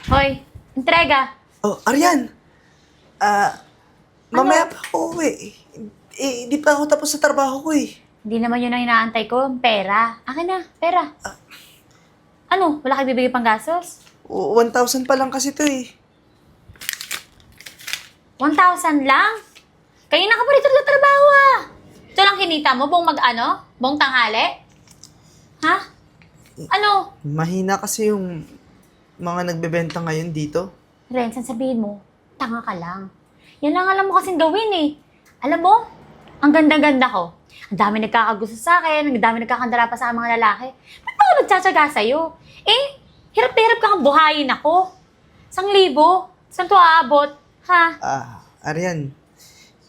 Hoy, entrega. Oh, Arian! Mamaya pa ako uwi. Di pa ako tapos sa trabaho ko eh. Hindi naman yun ang inaantay ko. Pera. Akin na, pera. Ano? Wala kayo bibigay pang gastos? 1,000 pa lang kasi to eh. 1,000 lang? Kanina ka pa rito nagtatrabaho ah. Ito lang kinita mo, buong tanghali? Ha? Ano? Mahina kasi yung mga nagbebenta ngayon dito. Renz, sabihin mo, tanga ka lang. Yan lang alam mo kasing gawin eh. Alam mo, ang ganda-ganda ko. Ang dami nagkakagusto sa akin, ang dami nagkakandara pa sa mga lalaki. Ba't ako nagtsatsaga sa'yo? Eh, hirap na hirap kang buhayin ako. 1,000? Saan to aabot? Ha? Arian,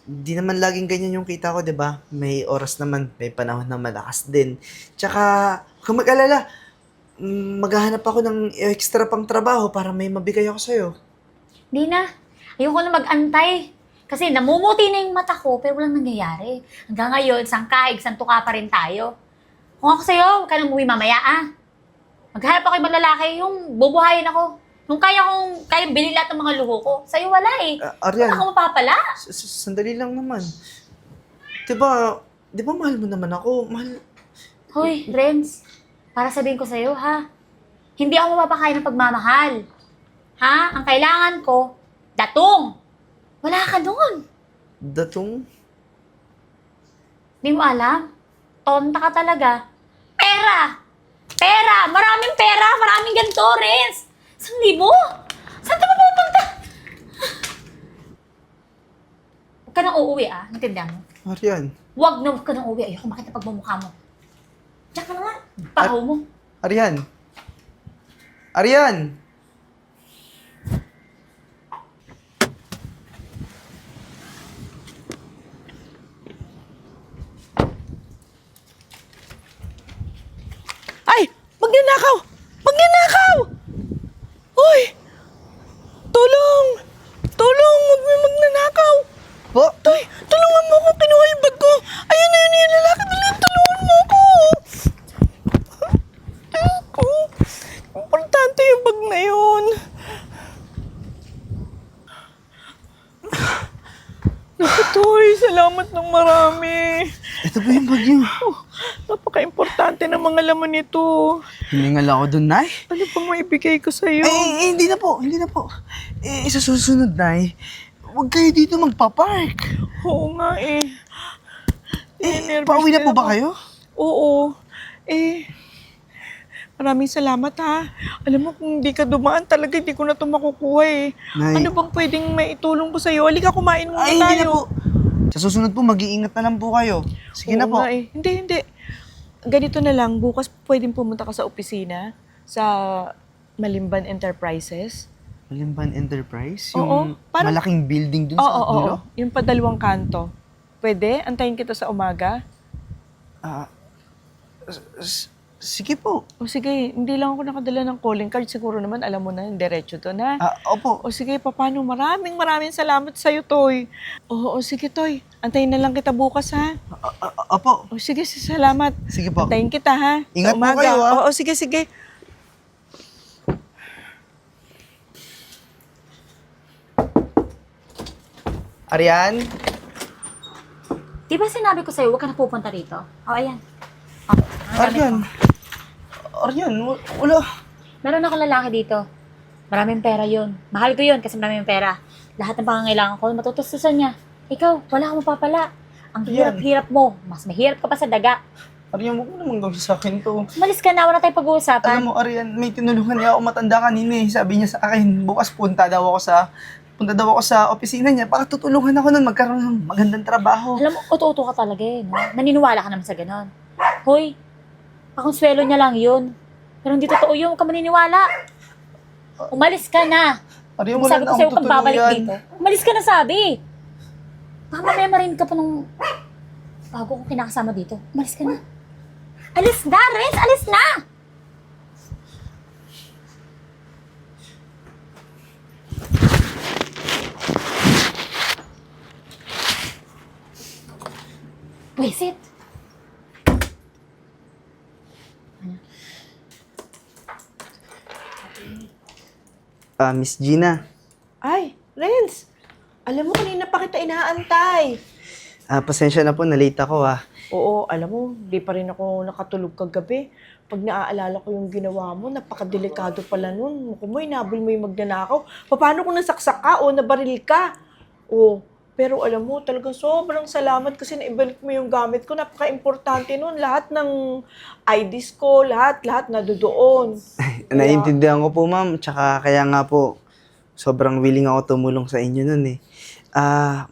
di naman laging ganyan yung kita ko, di ba? May oras naman, may panahon na malakas din. Tsaka, kung mag-alala, maghahanap ako ng extra pang trabaho para may mabigay ako sa'yo. Di na. Ayoko na mag-antay. Kasi namumuti na yung mata ko, pero walang nangyayari. Hanggang ngayon, sangkaig, santuka pa rin tayo. Kung ako sa'yo, huwag ka nang umuwi mamaya, ah. Maghanap ako ibang lalaki, yung bubuhayin ako. Yung kayang bilhin lahat ng mga luho ko. Sa'yo wala eh. Arian, Wala ako mapapala. sandali lang naman. Di ba mahal mo naman ako? Mahal. Hoy, Renz, para sabihin ko sa'yo, ha? Hindi ako mapapakain ng pagmamahal. Ha? Ang kailangan ko, datong. Wala ka doon. Datong? Di mo alam? Tonta ka talaga. Pera! Pera! Maraming pera! Maraming ganito, Renz! 1,000? Saan ka mapupunta? Huwag ka nang uuwi, ah. Natindihan mo? Arian. Huwag ka nang uuwi. Ayoko makita pagmumukha mo. Diyan ka na nga. Pahaw mo. Arian. Arian! Ay! Magnanakaw! Magnanakaw! Uy! Tulong! Tulong! Huwag may magnanakaw! Po? Toy, tulungan mo ako! Kinuha yung bag ko! Ayun na yun yung lalaki! Dali, tulungan mo ako! Ako! Importante yung bag na yun! Naku, Toy! Salamat ng marami! Ito ba yung bagyo? Oh, napaka-importante ng mga laman nito. Hiningal ako dun, Nay. Ano pa maibigay ko sa'yo? Hindi na po, hindi na po. Sa susunod, Nay, huwag kayo dito magpa-park. Oo nga eh. Nervous Pauwi na po ako. ba kayo? Oo. Maraming salamat ha. Alam mo, kung hindi ka dumaan talaga, hindi ko na ito makukuha eh. Nay. Ano bang pwedeng maitulong ko sa'yo? Halika, kumain muna Ay, hindi na po. tayo. Sa susunod po, mag-iingat na lang po kayo. Sige na Oo po. nga eh. Hindi. Ganito na lang, bukas pwedeng pumunta ka sa opisina sa Malimban Enterprises. Malimban Enterprise? Oo, Yung parang- malaking building dun Oo, sa dulo? Yung padalawang kanto. Pwede? Antayin kita sa umaga? Sige po. O sige, hindi lang ako nakadala ng calling card. Siguro naman, alam mo na, yung diretso to na. Opo. O sige, paano? Maraming salamat sa'yo, Toy. O sige, Toy. Antayin na lang kita bukas, ha? Opo. O sige, salamat. Sige po. Antayin kita, ha? Ingat Sa po umaga. kayo, ha? Oo, sige. Arian? Di ba sinabi ko sa'yo, huwag ka na pupunta rito? O, ayan. O, ang gamit Arian? mo. Arian, wala. Meron ako lalaki dito. Maraming pera yun. Mahal ko yun kasi maraming pera. Lahat ng pangangailangan ko, matutustusan niya. Ikaw, wala kang mapapala. Ang Yan. hirap-hirap mo. Mas mahirap ka pa sa daga. Arian, huwag mo naman gawin sa akin to. Umalis ka na, wala tayong pag-uusapan. Alam mo, Arian, may tinulungan niya ako matanda kanina eh. Sabi niya sa akin, bukas punta daw ako sa opisina niya para tutulungan ako nun magkaroon ng magandang trabaho. Alam mo, uto-uto ka talaga eh. No? Naniniwala ka naman sa ganon. Hoy, pakonsuelo niya lang yun. Pero hindi totoo yun, huwag ka maniniwala. Umalis ka na. Arian, Kung wala sabi na ko sa'yo, akong kung babalik tutuluyan. dito. Umalis ka na sabi. Baka mamaya marinig ka pa nung bago ko kinakasama dito. Umalis ka na. Alis na, Renz! Alis na! Wisit! Miss Gina. Ay, Renz! Alam mo, kanina pa kita inaantay. Pasensya na po, na-late ako Oo, alam mo, di pa rin ako nakatulog kagabi. Pag naaalala ko yung ginawa mo, napakadelikado pala nun. Kung mo, inabol mo yung magnanakaw. Paano kung nasaksak ka o nabaril ka? Pero alam mo, talagang sobrang salamat kasi naibalik mo yung gamit ko. Napaka-importante nun. Lahat ng IDs ko, lahat nadodoon. Naiintindihan ko po, ma'am. Tsaka kaya nga po, sobrang willing ako tumulong sa inyo nun eh.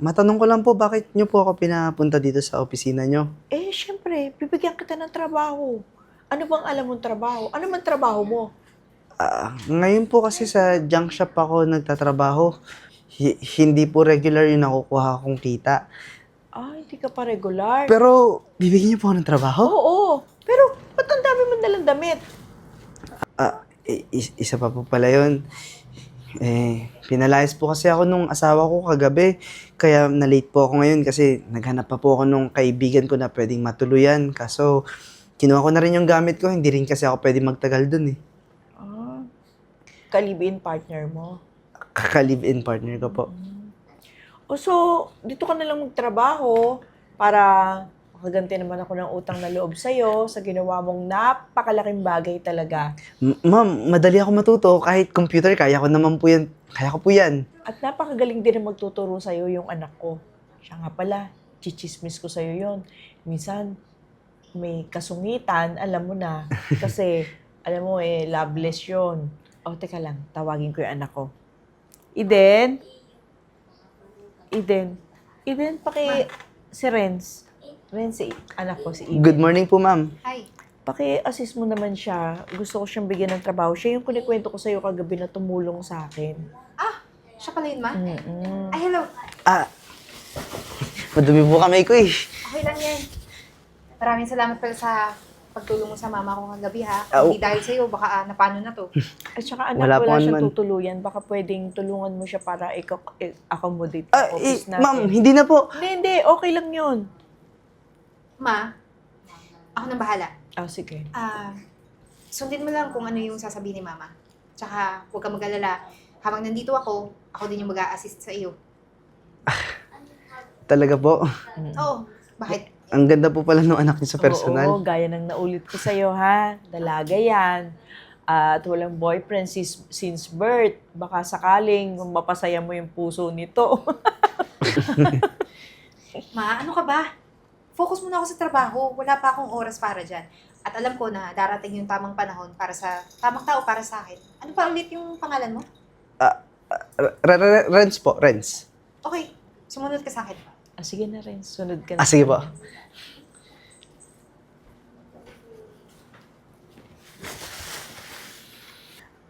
Matanong ko lang po, bakit nyo po ako pinapunta dito sa opisina nyo? Syempre, bibigyan kita ng trabaho. Ano bang alam mong trabaho? Ano man trabaho mo? Ngayon po kasi sa junk shop ako nagtatrabaho. Hindi po regular yung nakukuha kong kita. Hindi ka pa regular. Pero, bibigyan niyo po ako ng trabaho? Oo. Pero, ba't ang dami mo nalang damit? Isa pa po pala yun. Pinalayas po kasi ako nung asawa ko kagabi. Kaya na-late po ako ngayon kasi naghanap pa po ako nung kaibigan ko na pwedeng matuluyan. Kaso, kinuha ko na rin yung gamit ko. Hindi rin kasi ako pwedeng magtagal dun eh. Ka-live-in partner mo. Kaka-live-in partner ko po. So, dito ka nalang magtrabaho para makaganti naman ako ng utang na loob sa'yo sa ginawa mong napakalaking bagay talaga. Ma'am, madali ako matuto. Kahit computer, kaya ko naman po yan. Kaya ko po yan. At napakagaling din na magtuturo sa'yo yung anak ko. Siya nga pala, chichismis ko sa'yo yon. Minsan, may kasungitan, alam mo na. Kasi, alam mo loveless yun. Teka lang, tawagin ko yung anak ko. Eden, si Renz. Renz, anak ko, si Eden. Good morning po, ma'am. Hi. Paki-assist mo naman siya. Gusto ko siyang bigyan ng trabaho. Siya yung kunikwento ko sa'yo kagabi na tumulong sa akin. Siya pala yun, ma? Mm-mm. Ay, hello. Madumi po kamay ko eh. Okay lang yan. Maraming salamat pala sa pagtulong mo sa mama ko kagabi, ha? Ah, Hindi dahil sa'yo, baka napano na to. At saka anak, Wala wala po siyang naman. tutuluyan. Baka pwedeng tulungan mo siya para accommodate sa office natin. Ma'am, hindi na po. Hindi. Okay lang yun. Ma, ako nang bahala. Sige. Sundin mo lang kung ano yung sasabihin ni mama. Tsaka, huwag kang mag-alala. Habang nandito ako din yung mag-a-assist sa iyo. Talaga po. Oo. Bakit? Ang ganda po pala ng anak niyo sa personal. Oo, gaya ng naulit ko sa'yo, ha? Dalaga yan. At walang boyfriend since birth. Baka sakaling mapasaya mo yung puso nito. Ma, ano ka ba? Focus muna ako sa trabaho. Wala pa akong oras para dyan. At alam ko na darating yung tamang panahon para sa tamang tao para sa akin. Ano pa ulit yung pangalan mo? Renz po, Renz. Okay, sumunod ka sa akin. Sige na rin, sunod ka na. Sige po.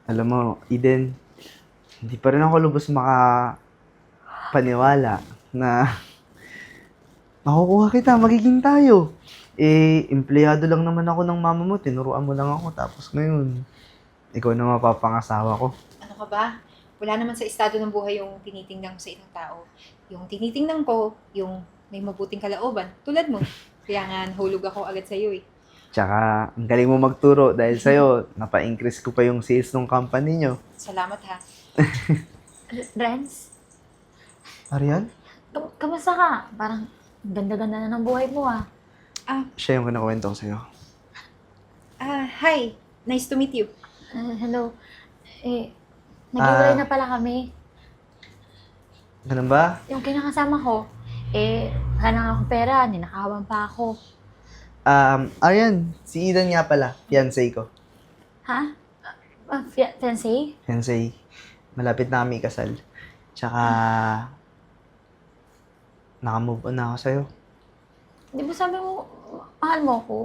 Alam mo, Eden, hindi pa rin ako lubos makapaniwala na makukuha kita, magiging tayo. Empleyado lang naman ako ng mama mo, tinuruan mo lang ako, tapos ngayon, ikaw na mapapangasawa ko. Ano ka ba? Wala naman sa estado ng buhay yung tinitingnan ko sa isang tao. Yung tinitingnan ko, yung may mabuting kalooban, tulad mo. Kaya nga, nahulog ako agad sa'yo eh. Tsaka, ang galing mo magturo dahil sa'yo, napa-increase ko pa yung sales ng company nyo. Salamat ha. Renz, Arian? kamusta ka? Parang ganda-ganda na ng buhay mo Siya yung kinakwento ko sa'yo. Hi. Nice to meet you. Hello. Nag-iwalay na pala kami. Ganun ba? Yung kinakasama ko, wala na nga akong pera, ninakawan pa ako. Arian, si Eden nga pala, fiancé ko. Ha? Fiancé? Fiancé. Malapit na kami kasal. Tsaka, nakamove on na ako sa'yo. Di ba sabi mo, mahal mo ako?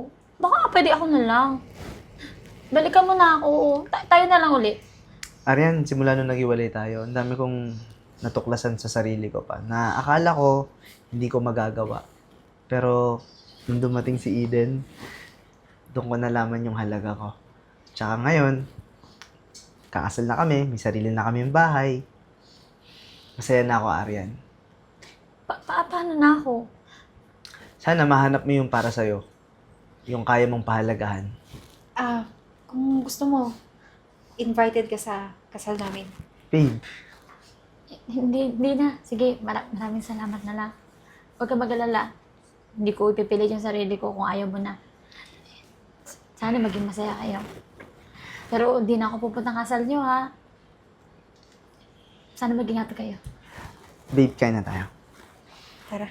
Baka pwede ako na lang. Balikan mo na ako. Tayo na lang ulit. Arian, simula nung nag-iwalay tayo, ang dami kong natuklasan sa sarili ko pa na akala ko hindi ko magagawa. Pero, nung dumating si Eden, doon ko nalaman yung halaga ko. Tsaka ngayon, kakasal na kami, may sarili na kami bahay. Masaya na ako, Arian. Paano na ako? Sana mahanap mo yung para sa'yo. Yung kaya mong pahalagahan. Kung gusto mo, invited ka sa kasal namin. Babe, Hindi na. Sige, maraming salamat na lang. Huwag ka mag-alala. Hindi ko ipipilit yung sarili ko kung ayaw mo na. Sana maging masaya kayo. Pero hindi na ako pupuntang kasal nyo, ha? Sana mag-ingat kayo. babe, kain na tayo. Tara.